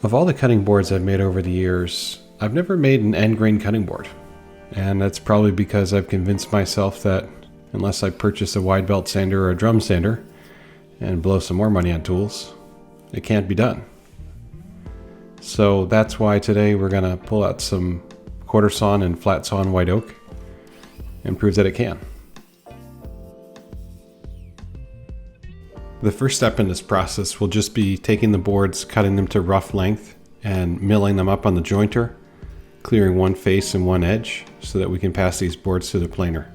Of all the cutting boards I've made over the years, I've never made an end grain cutting board. And that's probably because I've convinced myself that unless I purchase a wide belt sander or a drum sander and blow some more money on tools, it can't be done. So that's why today we're going to pull out some quarter sawn and flat sawn white oak and prove that it can. The first step in this process will just be taking the boards, cutting them to rough length, and milling them up on the jointer, clearing one face and one edge so that we can pass these boards through the planer.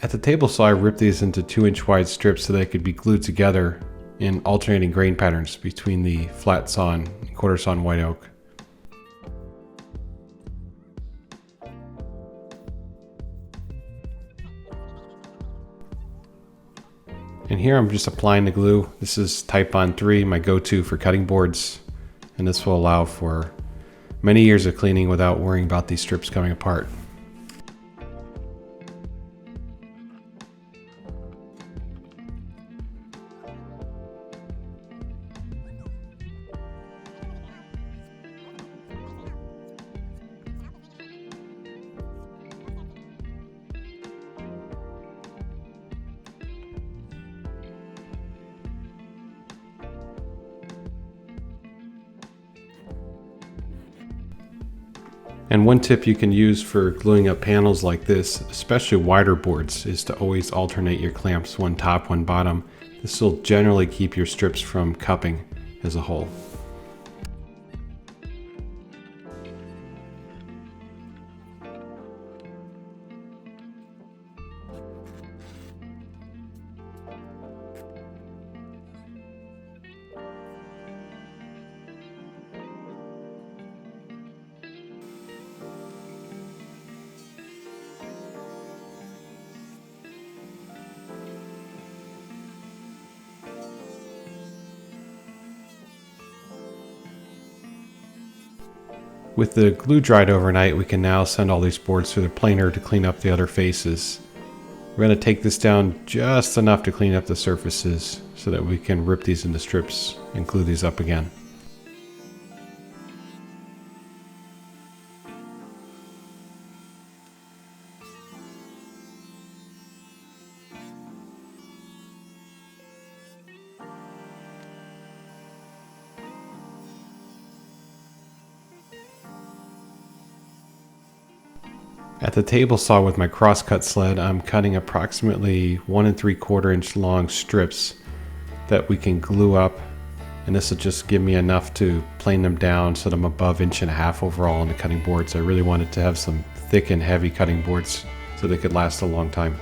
At the table saw, I ripped these into 2-inch wide strips so they could be glued together in alternating grain patterns between the flat sawn and quarter sawn white oak. And here I'm just applying the glue. This is Type-On 3, my go-to for cutting boards, and this will allow for many years of cleaning without worrying about these strips coming apart. And one tip you can use for gluing up panels like this, especially wider boards, is to always alternate your clamps, one top, one bottom. This will generally keep your strips from cupping as a whole. With the glue dried overnight, we can now send all these boards through the planer to clean up the other faces. We're going to take this down just enough to clean up the surfaces so that we can rip these into strips and glue these up again. At the table saw with my crosscut sled, I'm cutting approximately 1 3/4 inch long strips that we can glue up, and this will just give me enough to plane them down so that I'm above 1.5 inches overall on the cutting boards. I really wanted to have some thick and heavy cutting boards so they could last a long time.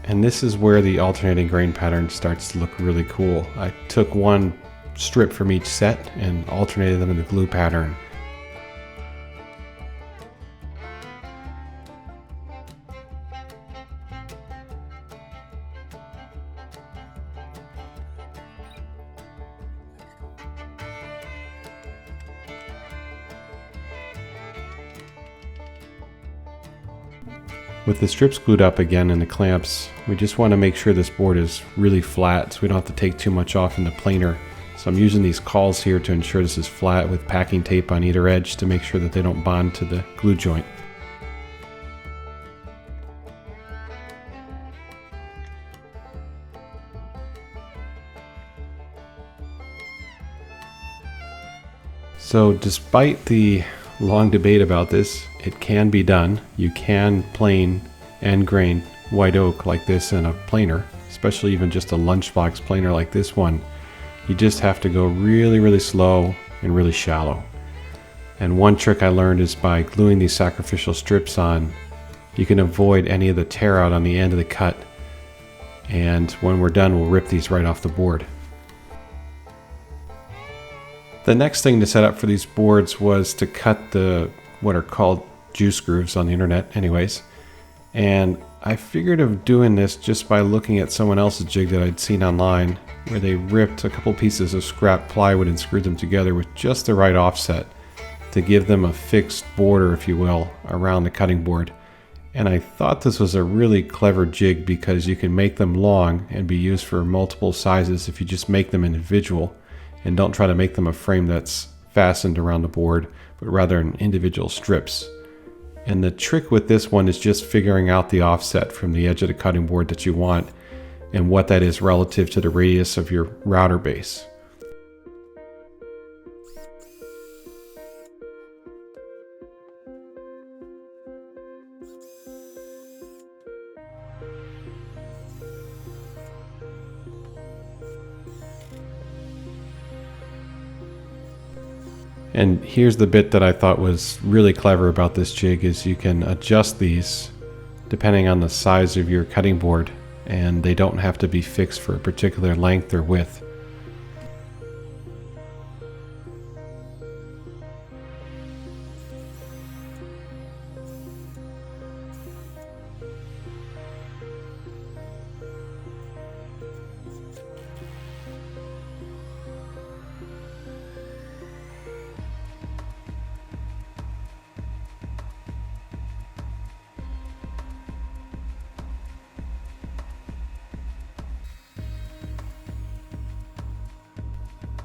And this is where the alternating grain pattern starts to look really cool. I took one strip from each set and alternated them in the glue pattern. With the strips glued up again and the clamps, we just want to make sure this board is really flat so we don't have to take too much off in the planer. So I'm using these cawls here to ensure this is flat with packing tape on either edge to make sure that they don't bond to the glue joint. So despite the long debate about this, it can be done. You can plane end grain white oak like this in a planer, especially even just a lunchbox planer like this one. You just have to go really, really slow and really shallow. And one trick I learned is by gluing these sacrificial strips on, you can avoid any of the tear out on the end of the cut. And when we're done, we'll rip these right off the board. The next thing to set up for these boards was to cut what are called juice grooves on the internet anyways. And I figured of doing this just by looking at someone else's jig that I'd seen online, where they ripped a couple pieces of scrap plywood and screwed them together with just the right offset to give them a fixed border, if you will, around the cutting board. And I thought this was a really clever jig because you can make them long and be used for multiple sizes if you just make them individual. And don't try to make them a frame that's fastened around the board, but rather in individual strips. And the trick with this one is just figuring out the offset from the edge of the cutting board that you want and what that is relative to the radius of your router base. And here's the bit that I thought was really clever about this jig is you can adjust these depending on the size of your cutting board, and they don't have to be fixed for a particular length or width.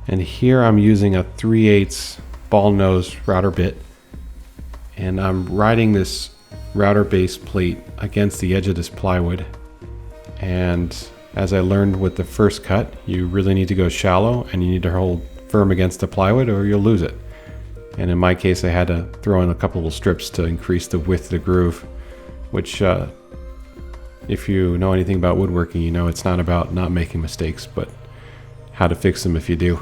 And here I'm using a 3/8 ball nose router bit, and I'm riding this router base plate against the edge of this plywood. And as I learned with the first cut, you really need to go shallow and you need to hold firm against the plywood or you'll lose it. And in my case, I had to throw in a couple of strips to increase the width of the groove, which if you know anything about woodworking, you know it's not about not making mistakes, but how to fix them if you do.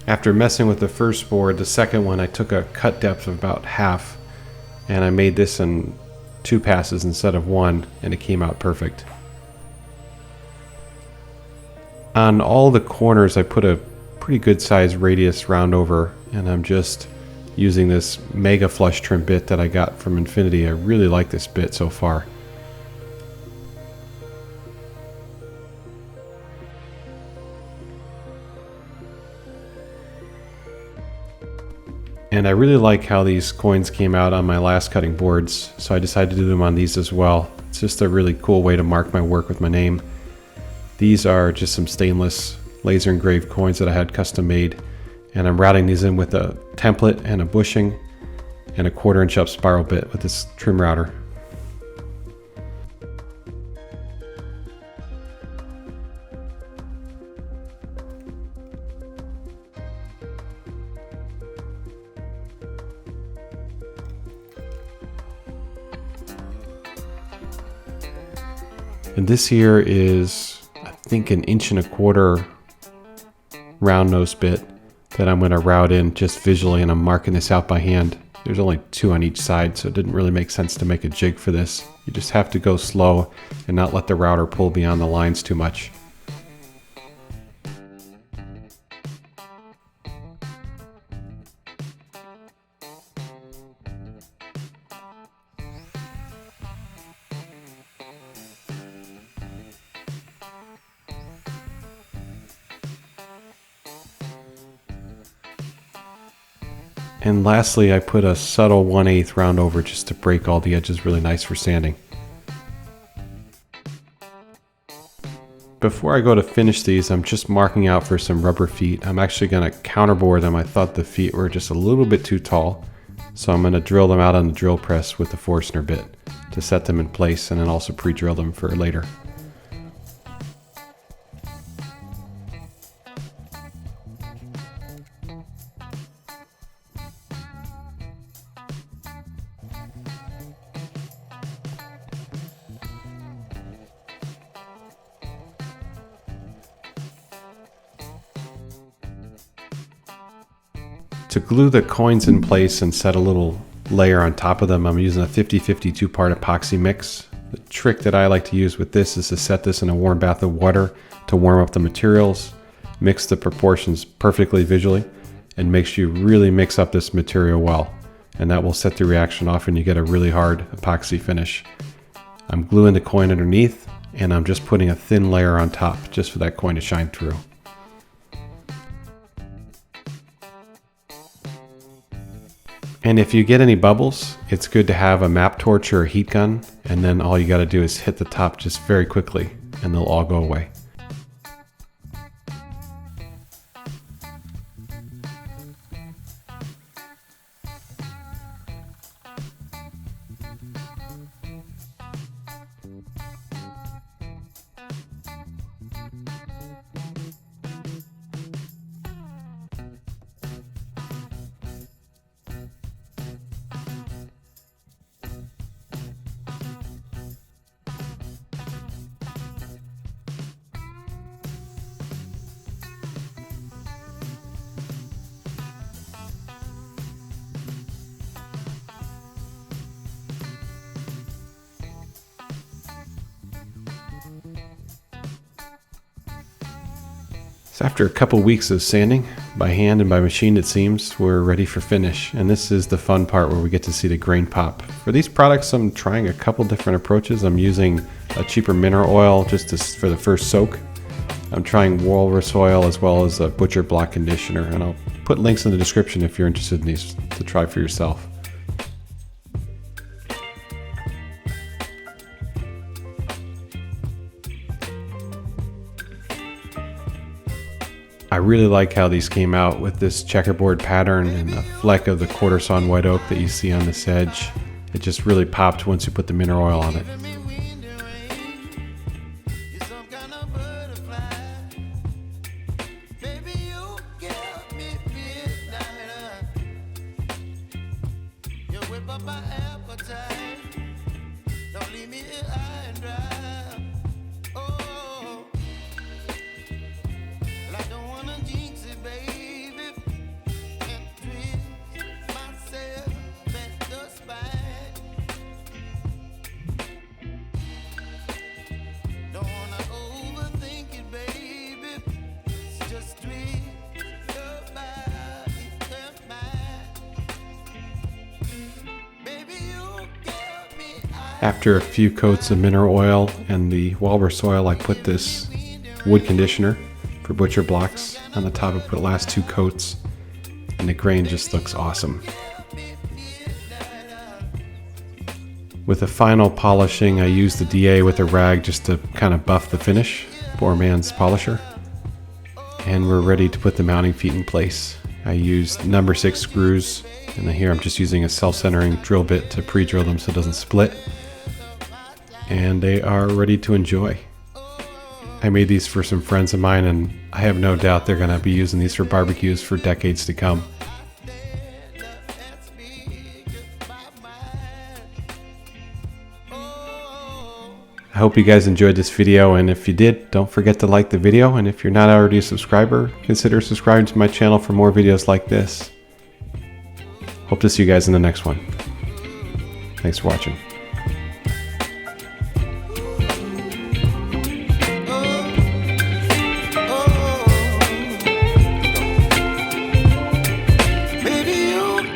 After messing with the first board, the second one I took a cut depth of about half, and I made this in 2 passes instead of 1, and it came out perfect. On all the corners I put a pretty good size radius round over, and I'm just using this mega flush trim bit that I got from Infinity. I really like this bit so far. And I really like how these coins came out on my last cutting boards, so I decided to do them on these as well. It's just a really cool way to mark my work with my name. These are just some stainless laser engraved coins that I had custom made, and I'm routing these in with a template and a bushing and a 1/4 inch up spiral bit with this trim router. And this here is, I think, 1.25 inch round nose bit that I'm going to route in just visually, and I'm marking this out by hand. There's only 2 on each side, so it didn't really make sense to make a jig for this. You just have to go slow and not let the router pull beyond the lines too much. And lastly, I put a subtle 1/8 round over just to break all the edges really nice for sanding. Before I go to finish these, I'm just marking out for some rubber feet. I'm actually going to counterbore them. I thought the feet were just a little bit too tall, so I'm going to drill them out on the drill press with the Forstner bit to set them in place, and then also pre-drill them for later. To glue the coins in place and set a little layer on top of them, I'm using a 50/50 2-part epoxy mix. The trick that I like to use with this is to set this in a warm bath of water to warm up the materials, mix the proportions perfectly visually, and make sure you really mix up this material well. And that will set the reaction off and you get a really hard epoxy finish. I'm gluing the coin underneath, and I'm just putting a thin layer on top just for that coin to shine through. And if you get any bubbles, it's good to have a map torch or a heat gun, and then all you got to do is hit the top just very quickly and they'll all go away. So after a couple weeks of sanding, by hand and by machine it seems, we're ready for finish. And this is the fun part where we get to see the grain pop. For these products, I'm trying a couple different approaches. I'm using a cheaper mineral oil for the first soak. I'm trying walrus oil as well as a butcher block conditioner. And I'll put links in the description if you're interested in these to try for yourself. I really like how these came out with this checkerboard pattern and the fleck of the quarter sawn white oak that you see on this edge. It just really popped once you put the mineral oil on it. After a few coats of mineral oil and the walrus oil, I put this wood conditioner for butcher blocks on the top. I put the last 2 coats, and the grain just looks awesome. With the final polishing, I used the DA with a rag just to kind of buff the finish, poor man's polisher. And we're ready to put the mounting feet in place. I used number 6 screws, and then here I'm just using a self-centering drill bit to pre-drill them so it doesn't split. And they are ready to enjoy. I made these for some friends of mine, and I have no doubt they're going to be using these for barbecues for decades to come. I hope you guys enjoyed this video, and if you did, don't forget to like the video, and if you're not already a subscriber, consider subscribing to my channel for more videos like this. Hope to see you guys in the next one. Thanks for watching.